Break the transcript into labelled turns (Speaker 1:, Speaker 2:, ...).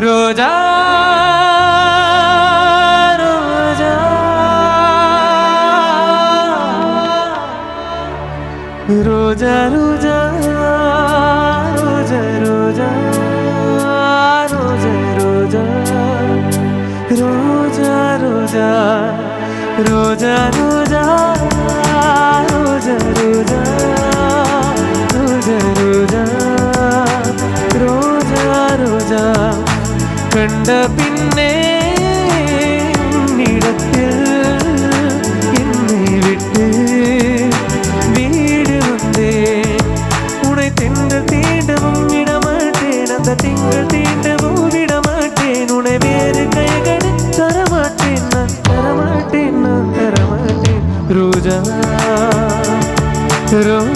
Speaker 1: ரோஜா ரோஜா ரோஜா ரோஜா ரோஜா ரோஜா ரோஜா ரோஜா ரோஜா ரோஜா ரோஜா ரோஜா ரோஜா ரோஜா ரோஜா ரோஜா ரோஜா ரோஜா கண்ட பின்னே உன்னிடத்தில் என்னை விட்டு வீடு வந்தேன். உன்னை திங்கள் தீண்டவும் விடமாட்டேன், அந்த திங்கள் தீண்டவும் விடமாட்டேன். உன்னை வேறு கைகளில் தரமாட்டேன், நான் தரமாட்டேன், நான் தரமாட்டேன். ரோஜா ரோஜா